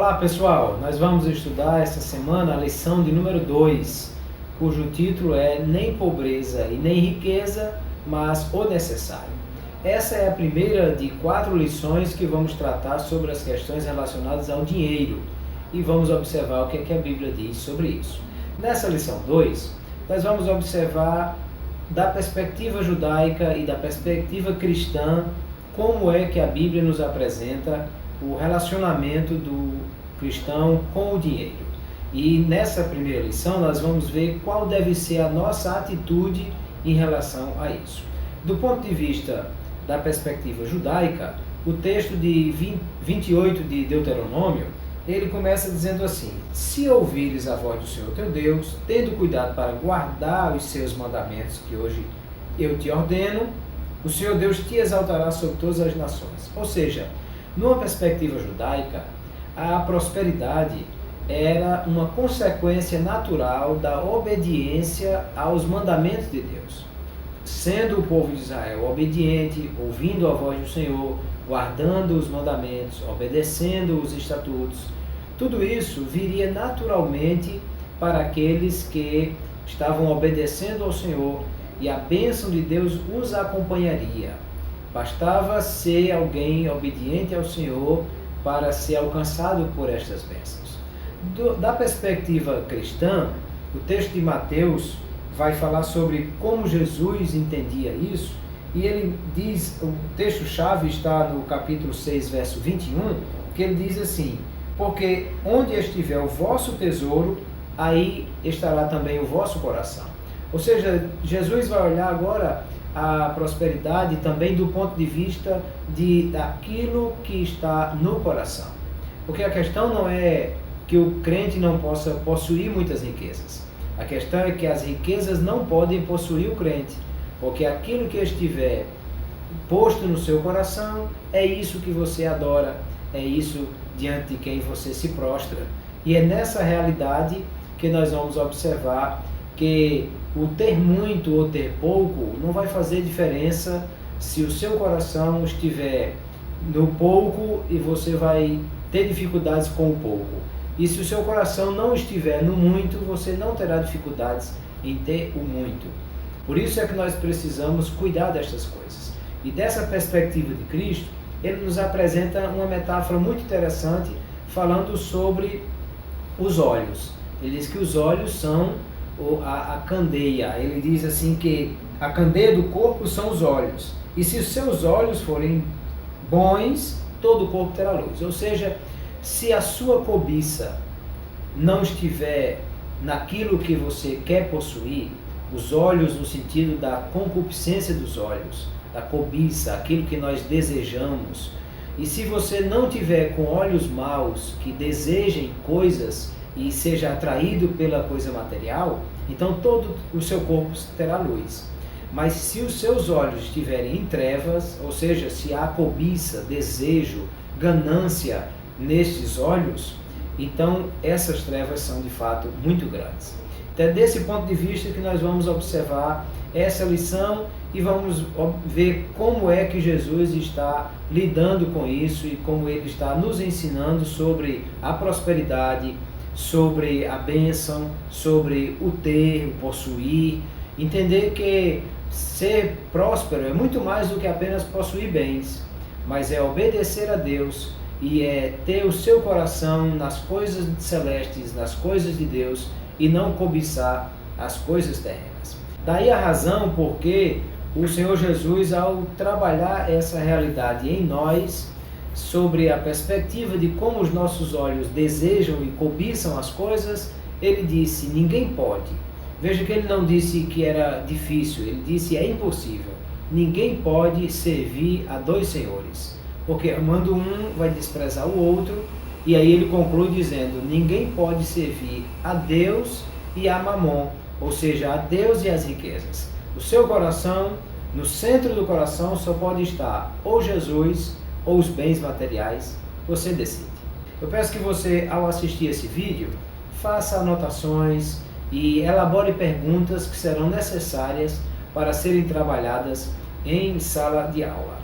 Olá pessoal, nós vamos estudar esta semana a lição de número 2, cujo título é Nem Pobreza e Nem Riqueza, mas o Necessário. Essa é a primeira de 4 lições que vamos tratar sobre as questões relacionadas ao dinheiro e vamos observar o que é que a Bíblia diz sobre isso. Nessa lição 2, nós vamos observar da perspectiva judaica e da perspectiva cristã como é que a Bíblia nos apresenta o relacionamento do cristão com o dinheiro. E nessa primeira lição nós vamos ver qual deve ser a nossa atitude em relação a isso. Do ponto de vista da perspectiva judaica, o texto de 28 de Deuteronômio, ele começa dizendo assim: se ouvires a voz do Senhor teu Deus, tendo cuidado para guardar os seus mandamentos que hoje eu te ordeno, o Senhor Deus te exaltará sobre todas as nações. Ou seja, numa perspectiva judaica, a prosperidade era uma consequência natural da obediência aos mandamentos de Deus. Sendo o povo de Israel obediente, ouvindo a voz do Senhor, guardando os mandamentos, obedecendo os estatutos, tudo isso viria naturalmente para aqueles que estavam obedecendo ao Senhor e a bênção de Deus os acompanharia. Bastava ser alguém obediente ao Senhor para ser alcançado por estas bênçãos. Da perspectiva cristã, o texto de Mateus vai falar sobre como Jesus entendia isso, e ele diz, o texto-chave está no capítulo 6, verso 21, que ele diz assim: porque onde estiver o vosso tesouro, aí estará também o vosso coração. Ou seja, Jesus vai olhar agora a prosperidade também do ponto de vista daquilo que está no coração. Porque a questão não é que o crente não possa possuir muitas riquezas. A questão é que as riquezas não podem possuir o crente, porque aquilo que estiver posto no seu coração é isso que você adora, é isso diante de quem você se prostra. E é nessa realidade que nós vamos observar que o ter muito ou ter pouco não vai fazer diferença se o seu coração estiver no pouco e você vai ter dificuldades com o pouco. E se o seu coração não estiver no muito, você não terá dificuldades em ter o muito. Por isso é que nós precisamos cuidar destas coisas. E dessa perspectiva de Cristo, ele nos apresenta uma metáfora muito interessante falando sobre os olhos. Ele diz que os olhos são a candeia. Ele diz assim que a candeia do corpo são os olhos. E se os seus olhos forem bons, todo o corpo terá luz. Ou seja, se a sua cobiça não estiver naquilo que você quer possuir, os olhos no sentido da concupiscência dos olhos, da cobiça, aquilo que nós desejamos, e se você não tiver com olhos maus que desejem coisas e seja atraído pela coisa material, então todo o seu corpo terá luz. Mas se os seus olhos estiverem em trevas, ou seja, se há cobiça, desejo, ganância nestes olhos, então essas trevas são de fato muito grandes. Então é desse ponto de vista que nós vamos observar essa lição e vamos ver como é que Jesus está lidando com isso e como ele está nos ensinando sobre a prosperidade, sobre a bênção, sobre o ter, o possuir. Entender que ser próspero é muito mais do que apenas possuir bens, mas é obedecer a Deus e é ter o seu coração nas coisas celestes, nas coisas de Deus e não cobiçar as coisas terrenas. Daí a razão porque o Senhor Jesus, ao trabalhar essa realidade em nós, sobre a perspectiva de como os nossos olhos desejam e cobiçam as coisas, ele disse: ninguém pode. Veja que ele não disse que era difícil, ele disse é impossível. Ninguém pode servir a dois senhores, porque amando um vai desprezar o outro. E aí ele conclui dizendo: ninguém pode servir a Deus e a Mamon, ou seja, a Deus e as riquezas. O seu coração, no centro do coração, só pode estar ou Jesus ou os bens materiais, você decide. Eu peço que você, ao assistir esse vídeo, faça anotações e elabore perguntas que serão necessárias para serem trabalhadas em sala de aula.